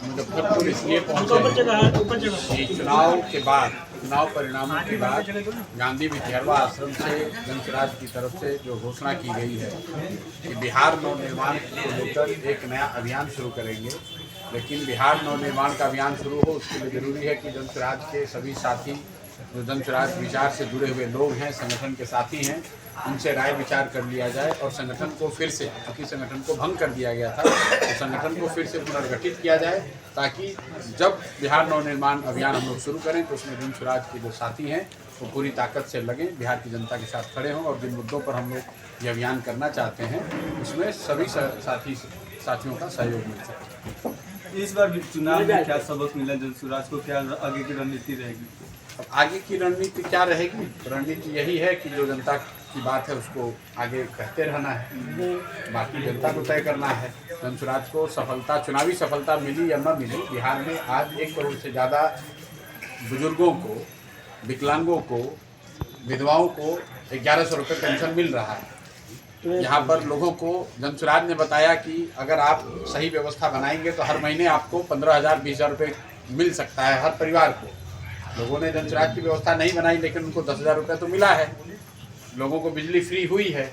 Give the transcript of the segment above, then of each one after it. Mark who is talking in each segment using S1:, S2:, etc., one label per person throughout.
S1: मुजफ्फरपुर इसलिए पहुंचे कि चुनाव परिणामों के बाद गांधी विद्यालय आश्रम से जनसुराज की तरफ से जो घोषणा की गई है कि बिहार नवनिर्माण को लेकर एक नया अभियान शुरू करेंगे। लेकिन बिहार नवनिर्माण का अभियान शुरू हो उसके लिए जरूरी है कि जनसुराज के सभी साथी जो जनसुराज विचार से जुड़े हुए लोग हैं, संगठन के साथी हैं, उनसे राय विचार कर लिया जाए और संगठन को फिर से, क्योंकि संगठन को भंग कर दिया गया था, तो संगठन को फिर से पुनर्गठित किया जाए ताकि जब बिहार नवनिर्माण अभियान हम लोग शुरू करें तो उसमें जनसुराज के जो साथी हैं वो पूरी ताकत से लगें, बिहार की जनता के साथ खड़े हों और जिन मुद्दों पर हम लोग ये अभियान करना चाहते हैं उसमें सभी साथियों का सहयोग मिल सके।
S2: इस बार चुनाव में क्या सबक मिला जनसुराज को, क्या आगे की रणनीति रहेगी?
S1: अब आगे की रणनीति क्या रहेगी? रणनीति यही है कि जो जनता की बात है उसको आगे कहते रहना है, बाकी जनता को तय करना है। जनसुराज को सफलता, चुनावी सफलता मिली या न मिली, बिहार में आज 1 करोड़ से ज़्यादा बुजुर्गों को, विकलांगों को, विधवाओं को 1100 रुपये पेंशन मिल रहा है। यहाँ पर लोगों को जनसुराज ने बताया कि अगर आप सही व्यवस्था बनाएंगे तो हर महीने आपको 15,000 20,000 रुपये मिल सकता है हर परिवार को। लोगों ने जनसुराज की व्यवस्था नहीं बनाई लेकिन उनको 10,000 रुपये तो मिला है। लोगों को बिजली फ्री हुई है।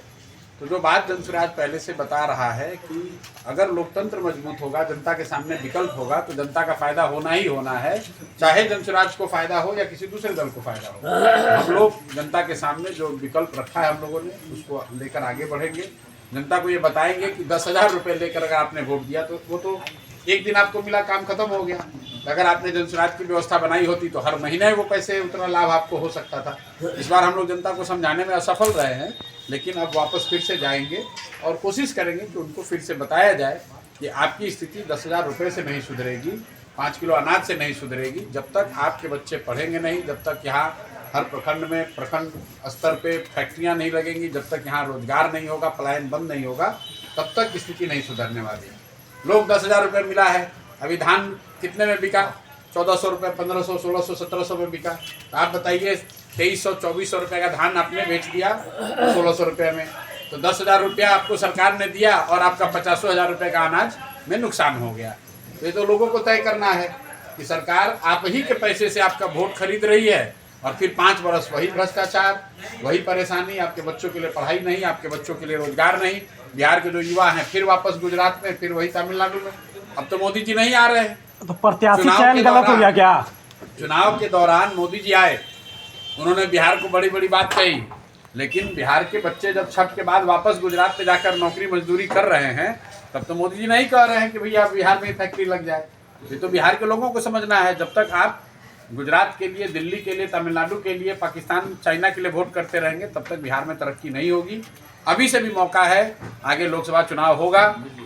S1: तो जो बात जनसुराज पहले से बता रहा है कि अगर लोकतंत्र मजबूत होगा, जनता के सामने विकल्प होगा तो जनता का फायदा होना ही होना है, चाहे जनसुराज को फायदा हो या किसी दूसरे दल को फायदा हो। हम लोग जनता के सामने जो विकल्प रखा है हम लोगों ने उसको लेकर आगे बढ़ेंगे। जनता को ये बताएंगे कि 10,000 रुपये लेकर अगर आपने वोट दिया तो वो तो एक दिन आपको मिला, काम खत्म हो गया। अगर आपने जनसुराज की व्यवस्था बनाई होती तो हर महीने वो पैसे, उतना लाभ आपको हो सकता था। इस बार हम लोग जनता को समझाने में असफल रहे हैं, लेकिन अब वापस फिर से जाएंगे और कोशिश करेंगे कि उनको फिर से बताया जाए कि आपकी स्थिति 10,000 रुपये से नहीं सुधरेगी, 5 किलो अनाज से नहीं सुधरेगी। जब तक आपके बच्चे पढ़ेंगे नहीं, जब तक यहाँ हर प्रखंड में, प्रखंड स्तर पे फैक्ट्रियाँ नहीं लगेंगी, जब तक यहाँ रोजगार नहीं होगा, पलायन बंद नहीं होगा, तब तक स्थिति नहीं सुधरने वाली है। लोग 10,000 रुपये मिला है, अभी धान कितने में बिका? 1,400 रुपये, 1,500, 1,600, 1,700 में बिका। तो आप बताइए 2,300, 2,400 रुपये का धान आपने बेच दिया 1,600 रुपये में, तो 10,000 रुपया आपको सरकार ने दिया और आपका 50,000 रुपये का अनाज में नुकसान हो गया। तो ये तो लोगों को तय करना है कि सरकार आप ही के पैसे से आपका वोट खरीद रही है और फिर 5 वर्ष वही भ्रष्टाचार, वही परेशानी, आपके बच्चों के लिए पढ़ाई नहीं, आपके बच्चों के लिए रोजगार नहीं। बिहार के जो युवा हैं फिर वापस गुजरात में, फिर वही तमिलनाडु में। अब तो मोदी जी नहीं आ रहे हैं,
S3: तो प्रत्याशी चयन गलत हो गया क्या?
S1: चुनाव के दौरान मोदी जी आए, उन्होंने बिहार को बड़ी बड़ी बात कही, लेकिन बिहार के बच्चे जब छठ के बाद वापस गुजरात में जाकर नौकरी मजदूरी कर रहे हैं तब तो मोदी जी नहीं कह रहे हैं कि भैया बिहार में फैक्ट्री लग जाए। ये तो बिहार के लोगों को समझना है। जब तक आप गुजरात के लिए, दिल्ली के लिए, तमिलनाडु के लिए, पाकिस्तान, चाइना के लिए वोट करते रहेंगे तब तक बिहार में तरक्की नहीं होगी। अभी से भी मौका है, आगे लोकसभा चुनाव होगा।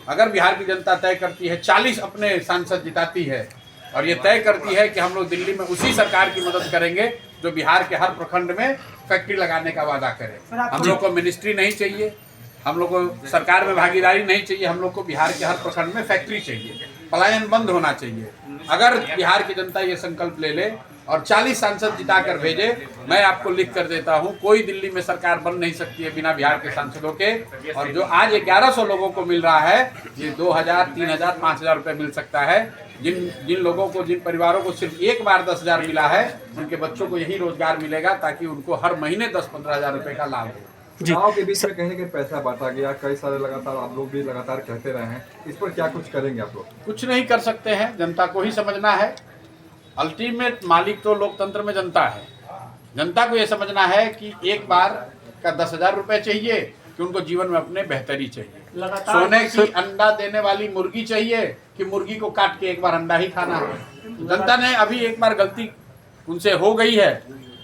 S1: अगर बिहार की जनता तय करती है, 40 अपने सांसद जिताती है और ये तय करती है कि हम लोग दिल्ली में उसी सरकार की मदद करेंगे जो बिहार के हर प्रखंड में फैक्ट्री लगाने का वादा करे। हम लोग को मिनिस्ट्री नहीं चाहिए, हम लोग को सरकार में भागीदारी नहीं चाहिए, हम लोग को बिहार के हर प्रखंड में फैक्ट्री चाहिए, पलायन बंद होना चाहिए। अगर बिहार की जनता ये संकल्प ले ले और 40 सांसद जिता कर भेजे, मैं आपको लिख कर देता हूँ, कोई दिल्ली में सरकार बन नहीं सकती है बिना बिहार के सांसदों के। और जो आज 1100 लोगों को मिल रहा है, ये 2,000, 3,000, 5,000 रुपये मिल सकता है। जिन लोगों को, जिन परिवारों को सिर्फ एक बार 10,000 मिला है, उनके बच्चों को यही रोजगार मिलेगा ताकि उनको हर महीने 10-15 हज़ार रुपये का लाभ हो।
S2: चुनाव के बीच में कहीं ना कहीं पैसा बांटा गया, कई सारे लगातार आप लोग भी लगातार कहते रहे हैं, इस पर क्या कुछ करेंगे आप लोग?
S1: कुछ नहीं कर सकते हैं, जनता को ही समझना है। अल्टीमेट मालिक तो लोकतंत्र में जनता है। जनता को ये समझना है कि एक बार का 10,000 रुपये चाहिए कि उनको जीवन में अपने बेहतरी चाहिए। सोने की अंडा देने वाली मुर्गी चाहिए कि मुर्गी को काट के एक बार अंडा ही खाना है। जनता ने अभी एक बार गलती उनसे हो गई है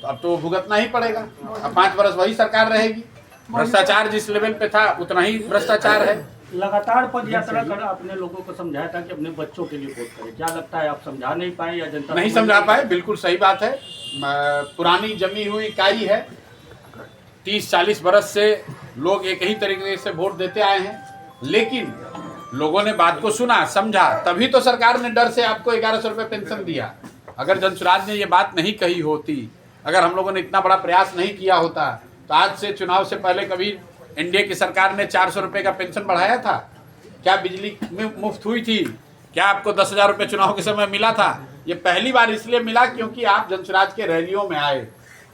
S1: तो अब तो भुगतना ही पड़ेगा। अब 5 वर्ष वही सरकार रहेगी। भ्रष्टाचार जिस लेवल पे था उतना ही भ्रष्टाचार है।
S4: लगातार पद यात्रा कर अपने लोगों को समझाया था कि अपने बच्चों के लिए वोट करें। क्या लगता है, आप समझा नहीं पाए या जनता
S1: नहीं समझा पाए? बिल्कुल सही बात है। पुरानी जमी हुई इकाई है। 30-40 बरस से लोग एक ही तरीके से वोट देते आए हैं, लेकिन लोगों ने बात को सुना, समझा, तभी तो सरकार ने डर से आपको 1,100 रुपये पेंशन दिया। अगर जनसुराज ने ये बात नहीं कही होती, अगर हम लोगों ने इतना बड़ा प्रयास नहीं किया होता, तो आज से, चुनाव से पहले कभी एनडीए की सरकार ने 400 रुपये का पेंशन बढ़ाया था? क्या बिजली में मुफ्त हुई थी? क्या आपको 10,000 रुपये चुनाव के समय मिला था? ये पहली बार इसलिए मिला क्योंकि आप जनसुराज के रैलियों में आए,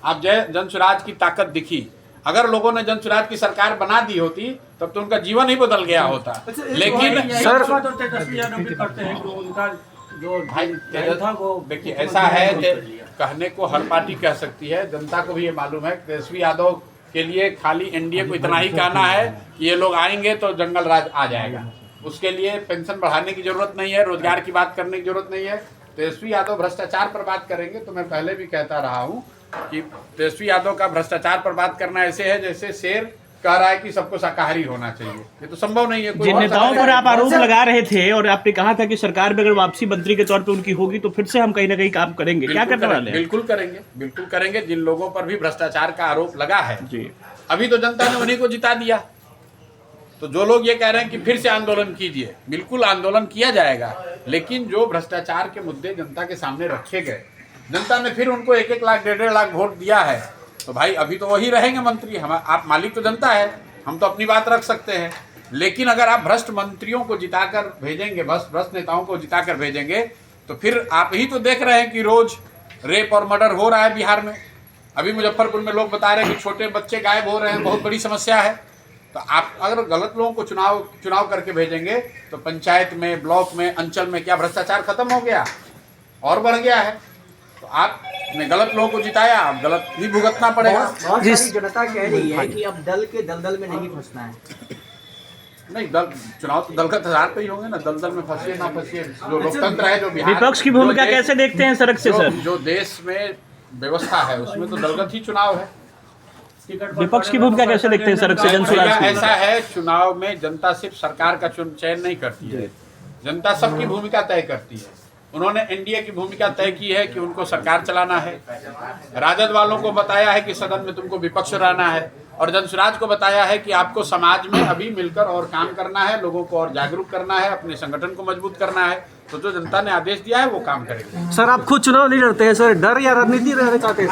S1: आप जनसुराज की ताकत दिखी। अगर लोगों ने जनसुराज की सरकार बना दी होती तब तो उनका जीवन ही बदल गया होता। लेकिन
S4: सर तो तेजस्वी यादव भी करते हैं कि उनका जो
S1: भाई
S4: था वो
S1: देखिए ऐसा है कि कहने को हर पार्टी कह सकती है, जनता को भी ये मालूम है तेजस्वी यादव के लिए खाली एनडीए को इतना ही कहना है कि ये लोग आएंगे तो जंगल राज आ जाएगा। उसके लिए पेंशन बढ़ाने की जरूरत नहीं है, रोजगार की बात करने की जरूरत नहीं है। तेजस्वी यादव भ्रष्टाचार पर बात करेंगे तो मैं पहले भी कहता रहा हूँ कि तेजस्वी यादव का भ्रष्टाचार पर बात करना ऐसे है जैसे शेर कह रहा है कि सबको शाकाहारी होना चाहिए। ये तो संभव नहीं है।
S5: जिन नेताओं पर आप आरोप लगा रहे थे और आपने कहा था कि सरकार में अगर वापसी मंत्री के तौर पे उनकी होगी तो फिर से हम कहीं ना कहीं काम करेंगे, क्या करने वाले हैं?
S1: बिल्कुल करेंगे, बिल्कुल करेंगे। जिन लोगों पर भी भ्रष्टाचार का आरोप लगा है
S5: जी,
S1: अभी तो जनता ने उन्हीं को जिता दिया। तो जो लोग ये कह रहे हैं कि फिर से आंदोलन कीजिए, बिल्कुल आंदोलन किया जाएगा, लेकिन जो भ्रष्टाचार के मुद्दे जनता के सामने रखे गए, जनता ने फिर उनको 1-1 लाख 1.5 लाख वोट दिया है, तो भाई अभी तो वही रहेंगे मंत्री। हम आप मालिक तो जनता है, हम तो अपनी बात रख सकते हैं। लेकिन अगर आप भ्रष्ट मंत्रियों को जिताकर भेजेंगे, भ्रष्ट नेताओं को जिताकर भेजेंगे, तो फिर आप ही तो देख रहे हैं कि रोज रेप और मर्डर हो रहा है बिहार में। अभी मुजफ्फरपुर में लोग बता रहे हैं कि छोटे बच्चे गायब हो रहे हैं, बहुत बड़ी समस्या है। तो आप अगर गलत लोगों को चुनाव करके भेजेंगे तो पंचायत में, ब्लॉक में, अंचल में क्या भ्रष्टाचार खत्म हो गया और बढ़ गया है? तो आपने गलत लोगों को जिताया, अब गलत ही भुगतना पड़ेगा।
S6: बहुत सारी जनता कह रही है कि अब दल के दलदल में नहीं फंसना है।
S1: नहीं, चुनाव तो दल का तैयार पे ही होंगे ना, दलदल में फंसिए ना फंसिए। जो लोकतंत्र है, जो बिहार,
S5: विपक्ष की भूमिका कैसे देखते हैं सड़क से सर?
S1: जो देश में व्यवस्था है उसमें तो दलगत ही चुनाव है।
S5: विपक्ष की भूमिका कैसे देखते हैं सड़क से जनसुराज की?
S1: ऐसा है, चुनाव में जनता सिर्फ सरकार का चयन नहीं करती है, जनता सबकी भूमिका तय करती है। उन्होंने एनडीए की भूमिका तय की है कि उनको सरकार चलाना है, राजद वालों को बताया है कि सदन में तुमको विपक्ष रहना है, और जनसुराज को बताया है कि आपको समाज में अभी मिलकर और काम करना है, लोगों को और जागरूक करना है, अपने संगठन को मजबूत करना है। तो जो जनता ने आदेश दिया है वो काम करेंगे।
S6: सर आप खुद चुनाव नहीं लड़ते हैं सर, डर या रणनीति रहना चाहते हैं?